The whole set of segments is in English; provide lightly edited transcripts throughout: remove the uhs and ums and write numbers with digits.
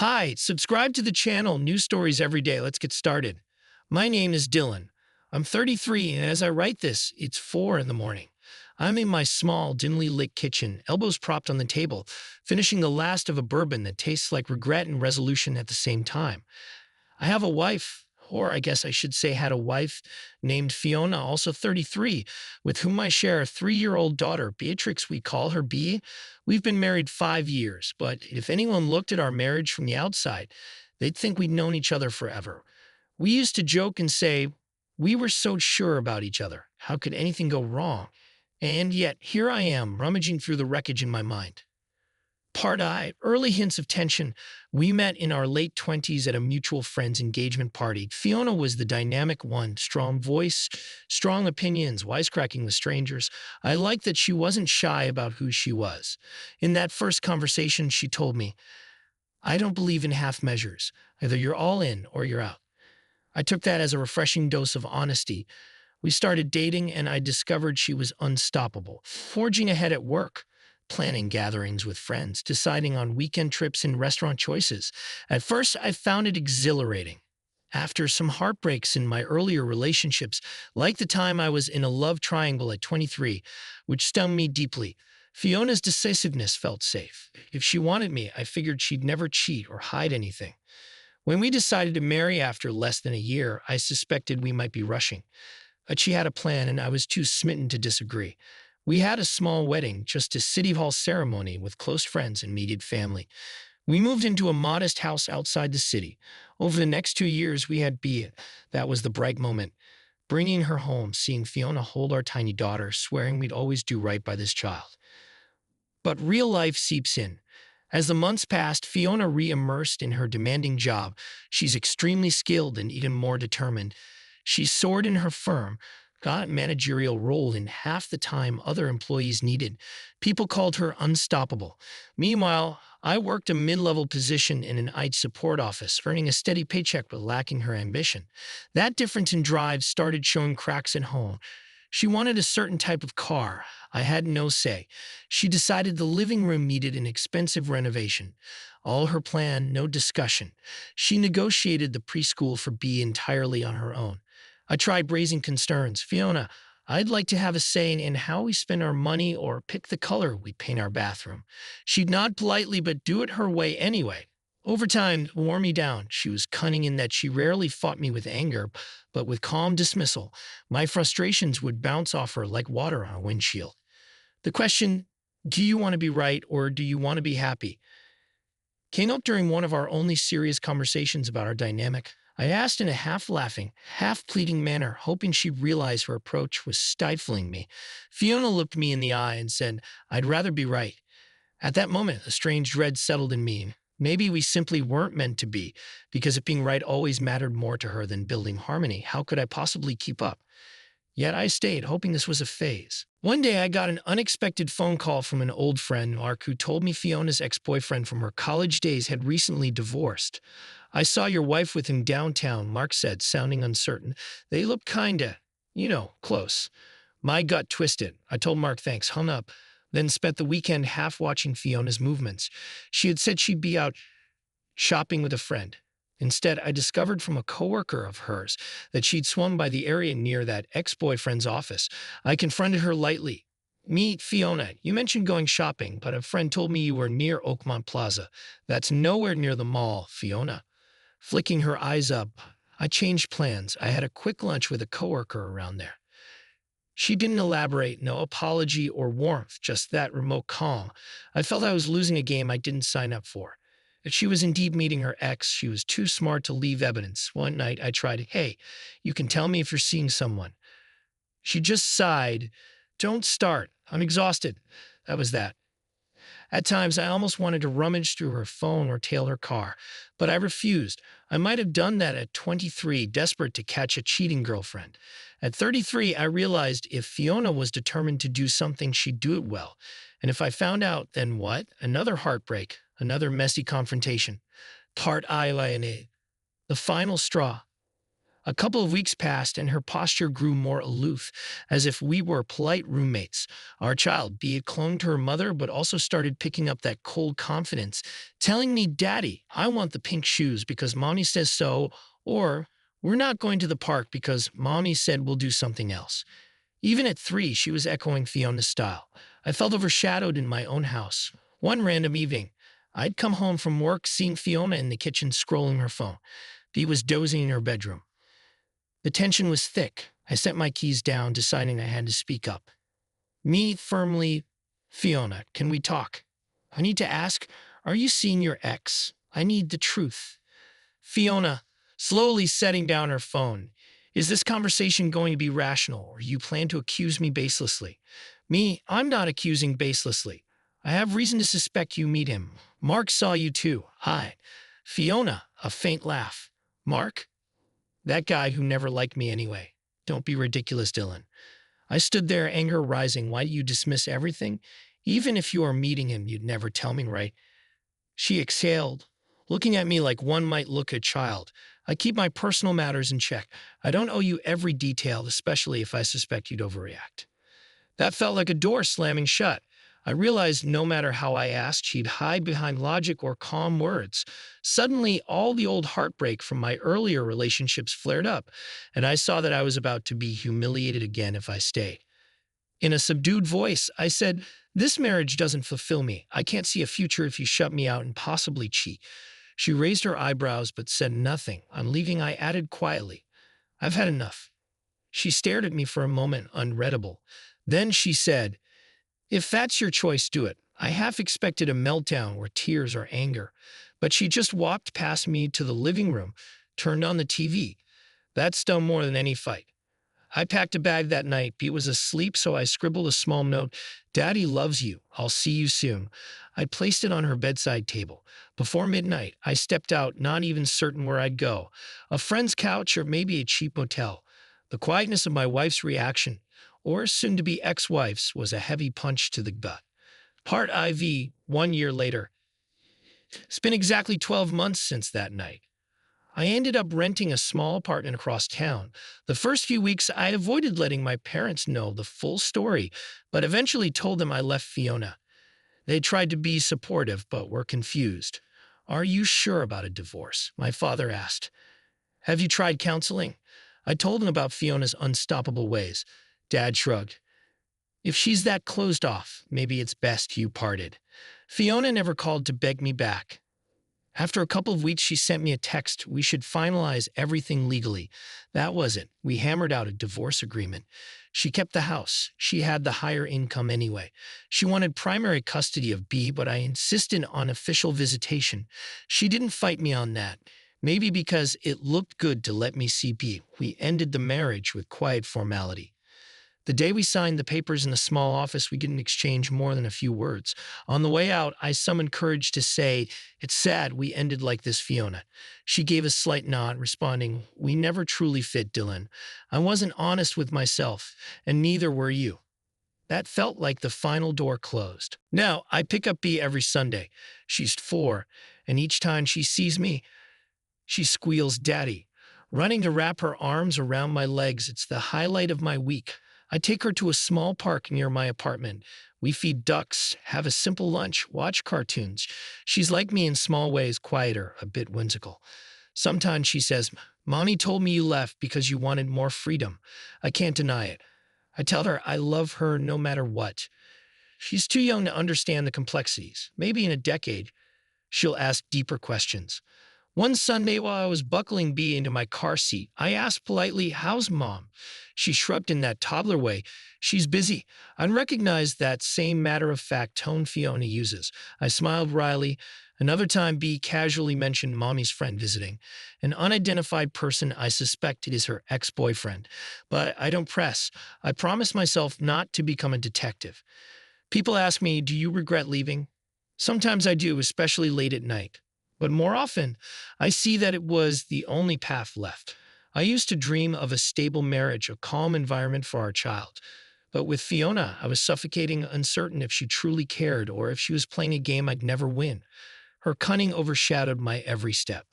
Hi, subscribe to the channel, new stories every day. Let's get started. My name is Dylan. I'm 33, and as I write this, it's 4 in the morning. I'm in my small, dimly lit kitchen, elbows propped on the table, finishing the last of a bourbon that tastes like regret and resolution at the same time. I have a wife, or I guess I should say had a wife named Fiona, also 33, with whom I share a 3-year-old daughter, Beatrix, we call her B. We've been married 5 years, but if anyone looked at our marriage from the outside, they'd think we'd known each other forever. We used to joke and say, we were so sure about each other. How could anything go wrong? And yet, here I am, rummaging through the wreckage in my mind. Part I, early hints of tension. We met in our late 20s at a mutual friend's engagement party. Fiona was the dynamic one, strong voice, strong opinions, wisecracking with strangers. I liked that she wasn't shy about who she was. In that first conversation, she told me, I don't believe in half measures. Either you're all in or you're out. I took that as a refreshing dose of honesty. We started dating, and I discovered she was unstoppable, forging ahead at work, planning gatherings with friends, deciding on weekend trips and restaurant choices. At first, I found it exhilarating. After some heartbreaks in my earlier relationships, like the time I was in a love triangle at 23, which stung me deeply, Fiona's decisiveness felt safe. If she wanted me, I figured she'd never cheat or hide anything. When we decided to marry after less than a year, I suspected we might be rushing. But she had a plan, and I was too smitten to disagree. We had a small wedding, just a city hall ceremony with close friends and immediate family. We moved into a modest house outside the city. Over the next 2 years, we had Bea. That was the bright moment. Bringing her home, seeing Fiona hold our tiny daughter, swearing we'd always do right by this child. But real life seeps in. As the months passed, Fiona re-immersed in her demanding job. She's extremely skilled and even more determined. She soared in her firm, got a managerial role in half the time other employees needed. People called her unstoppable. Meanwhile, I worked a mid-level position in an IT support office, earning a steady paycheck but lacking her ambition. That difference in drive started showing cracks at home. She wanted a certain type of car. I had no say. She decided the living room needed an expensive renovation. All her plan, no discussion. She negotiated the preschool for B entirely on her own. I tried raising concerns. Fiona, I'd like to have a say in how we spend our money or pick the color we paint our bathroom. She'd nod politely but do it her way anyway. Over time, it wore me down. She was cunning in that she rarely fought me with anger, but with calm dismissal. My frustrations would bounce off her like water on a windshield. The question, do you want to be right or do you want to be happy, came up during one of our only serious conversations about our dynamic. I asked in a half-laughing, half-pleading manner, hoping she'd realize her approach was stifling me. Fiona looked me in the eye and said, I'd rather be right. At that moment, a strange dread settled in me. Maybe we simply weren't meant to be, because if being right always mattered more to her than building harmony, how could I possibly keep up? Yet I stayed, hoping this was a phase. One day I got an unexpected phone call from an old friend, Mark, who told me Fiona's ex-boyfriend from her college days had recently divorced. I saw your wife with him downtown, Mark said, sounding uncertain. They look kinda, close. My gut twisted. I told Mark thanks, hung up, then spent the weekend half watching Fiona's movements. She had said she'd be out shopping with a friend. Instead, I discovered from a coworker of hers that she'd swung by the area near that ex-boyfriend's office. I confronted her lightly. Meet Fiona. You mentioned going shopping, but a friend told me you were near Oakmont Plaza. That's nowhere near the mall, Fiona. Flicking her eyes up, I changed plans. I had a quick lunch with a coworker around there. She didn't elaborate, no apology or warmth, just that remote calm. I felt I was losing a game I didn't sign up for. If she was indeed meeting her ex, she was too smart to leave evidence. One night I tried, hey, you can tell me if you're seeing someone. She just sighed, don't start, I'm exhausted. That was that. At times, I almost wanted to rummage through her phone or tail her car, but I refused. I might have done that at 23, desperate to catch a cheating girlfriend. At 33, I realized if Fiona was determined to do something, she'd do it well. And if I found out, then what? Another heartbreak, another messy confrontation. Part I, Lionel. The final straw. A couple of weeks passed, and her posture grew more aloof, as if we were polite roommates. Our child, be it cloned to her mother, but also started picking up that cold confidence, telling me, "Daddy, I want the pink shoes because mommy says so," or "We're not going to the park because mommy said we'll do something else." Even at 3, she was echoing Fiona's style. I felt overshadowed in my own house. One random evening, I'd come home from work seeing Fiona in the kitchen scrolling her phone. Bea was dozing in her bedroom. The tension was thick. I set my keys down, deciding I had to speak up. Me firmly, "Fiona, can we talk? I need to ask, are you seeing your ex? I need the truth." Fiona, slowly setting down her phone. "Is this conversation going to be rational, or you plan to accuse me baselessly?" Me, "I'm not accusing baselessly. I have reason to suspect you meet him. Mark saw you too. Hi." Fiona, a faint laugh. "Mark? That guy who never liked me anyway. Don't be ridiculous, Dylan." I stood there, anger rising. "Why do you dismiss everything? Even if you are meeting him, you'd never tell me, right?" She exhaled, looking at me like one might look at a child. "I keep my personal matters in check. I don't owe you every detail, especially if I suspect you'd overreact." That felt like a door slamming shut. I realized no matter how I asked, she'd hide behind logic or calm words. Suddenly, all the old heartbreak from my earlier relationships flared up, and I saw that I was about to be humiliated again if I stayed. In a subdued voice, I said, "This marriage doesn't fulfill me. I can't see a future if you shut me out and possibly cheat." She raised her eyebrows but said nothing. On leaving, I added quietly, "I've had enough." She stared at me for a moment, unreadable. Then she said, "If that's your choice, do it." I half expected a meltdown or tears or anger, but she just walked past me to the living room, turned on the TV. That stung more than any fight. I packed a bag that night. Pete was asleep, so I scribbled a small note. "Daddy loves you. I'll see you soon." I placed it on her bedside table. Before midnight, I stepped out, not even certain where I'd go. A friend's couch or maybe a cheap motel. The quietness of my wife's reaction, or soon-to-be ex-wife's, was a heavy punch to the gut. Part IV, 1 year later. It's been exactly 12 months since that night. I ended up renting a small apartment across town. The first few weeks, I avoided letting my parents know the full story, but eventually told them I left Fiona. They tried to be supportive, but were confused. "Are you sure about a divorce?" my father asked. "Have you tried counseling?" I told him about Fiona's unstoppable ways. Dad shrugged. "If she's that closed off, maybe it's best you parted." Fiona never called to beg me back. After a couple of weeks, she sent me a text. "We should finalize everything legally." That was it. We hammered out a divorce agreement. She kept the house. She had the higher income anyway. She wanted primary custody of B, but I insisted on official visitation. She didn't fight me on that. Maybe because it looked good to let me see B. We ended the marriage with quiet formality. The day we signed the papers in the small office, we didn't exchange more than a few words. On the way out, I summoned courage to say, "It's sad we ended like this, Fiona." She gave a slight nod, responding, "We never truly fit, Dylan. I wasn't honest with myself, and neither were you." That felt like the final door closed. Now, I pick up B every Sunday. She's 4, and each time she sees me, she squeals, "Daddy." Running to wrap her arms around my legs, it's the highlight of my week. I take her to a small park near my apartment. We feed ducks, have a simple lunch, watch cartoons. She's like me in small ways, quieter, a bit whimsical. Sometimes she says, "Mommy told me you left because you wanted more freedom." I can't deny it. I tell her I love her no matter what. She's too young to understand the complexities. Maybe in a decade, she'll ask deeper questions. One Sunday, while I was buckling B into my car seat, I asked politely, "How's Mom?" She shrugged in that toddler way. "She's busy." I recognized that same matter-of-fact tone Fiona uses. I smiled wryly. Another time, B casually mentioned Mommy's friend visiting. An unidentified person. I suspect it is her ex-boyfriend. But I don't press. I promise myself not to become a detective. People ask me, "Do you regret leaving?" Sometimes I do, especially late at night. But more often, I see that it was the only path left. I used to dream of a stable marriage, a calm environment for our child. But with Fiona, I was suffocating, uncertain if she truly cared or if she was playing a game I'd never win. Her cunning overshadowed my every step.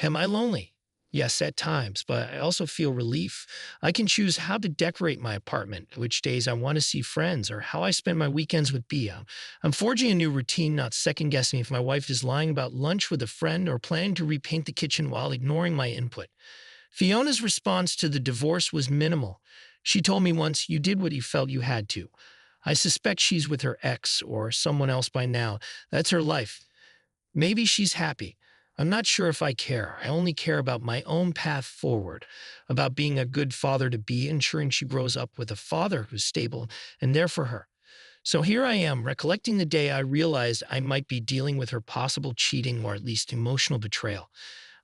Am I lonely? Yes, at times, but I also feel relief. I can choose how to decorate my apartment, which days I want to see friends, or how I spend my weekends with Bia. I'm forging a new routine, not second guessing if my wife is lying about lunch with a friend or planning to repaint the kitchen while ignoring my input. Fiona's response to the divorce was minimal. She told me once, "You did what you felt you had to." I suspect she's with her ex or someone else by now. That's her life. Maybe she's happy. I'm not sure if I care. I only care about my own path forward, about being a good father to be, ensuring she grows up with a father who's stable and there for her. So here I am, recollecting the day I realized I might be dealing with her possible cheating or at least emotional betrayal.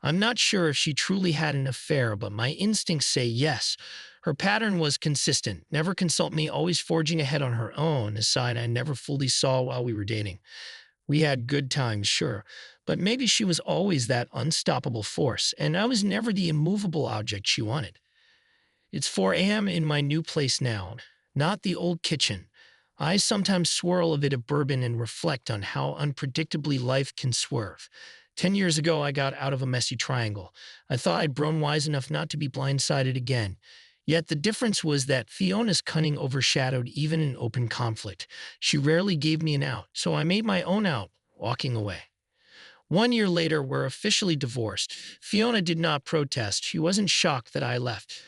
I'm not sure if she truly had an affair, but my instincts say yes. Her pattern was consistent: never consult me, always forging ahead on her own, a side I never fully saw while we were dating. We had good times, sure, but maybe she was always that unstoppable force, and I was never the immovable object she wanted. It's 4 a.m. in my new place now, not the old kitchen. I sometimes swirl a bit of bourbon and reflect on how unpredictably life can swerve. 10 years ago, I got out of a messy triangle. I thought I'd grown wise enough not to be blindsided again. Yet the difference was that Fiona's cunning overshadowed even an open conflict. She rarely gave me an out, so I made my own out, walking away. 1 year later, we're officially divorced. Fiona did not protest. She wasn't shocked that I left.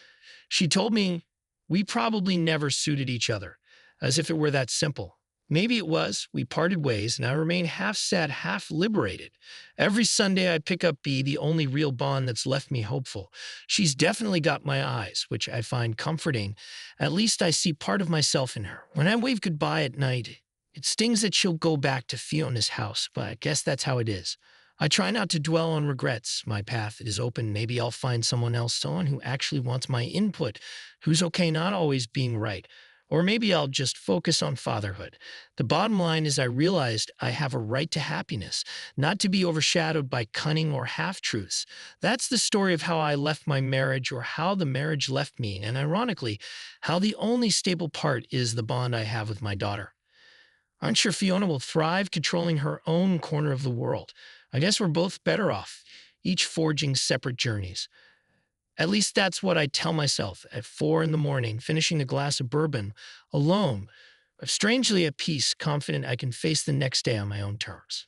She told me we probably never suited each other, as if it were that simple. Maybe it was. We parted ways, and I remain half sad, half liberated. Every Sunday, I pick up B, the only real bond that's left me hopeful. She's definitely got my eyes, which I find comforting. At least I see part of myself in her. When I wave goodbye at night, it stings that she'll go back to Fiona's house, but I guess that's how it is. I try not to dwell on regrets. My path is open. Maybe I'll find someone else, someone who actually wants my input, who's okay not always being right. Or maybe I'll just focus on fatherhood. The bottom line is I realized I have a right to happiness, not to be overshadowed by cunning or half-truths. That's the story of how I left my marriage or how the marriage left me, and ironically, how the only stable part is the bond I have with my daughter. I'm sure Fiona will thrive controlling her own corner of the world. I guess we're both better off, each forging separate journeys. At least that's what I tell myself at 4 in the morning, finishing a glass of bourbon, alone, but strangely at peace, confident I can face the next day on my own terms.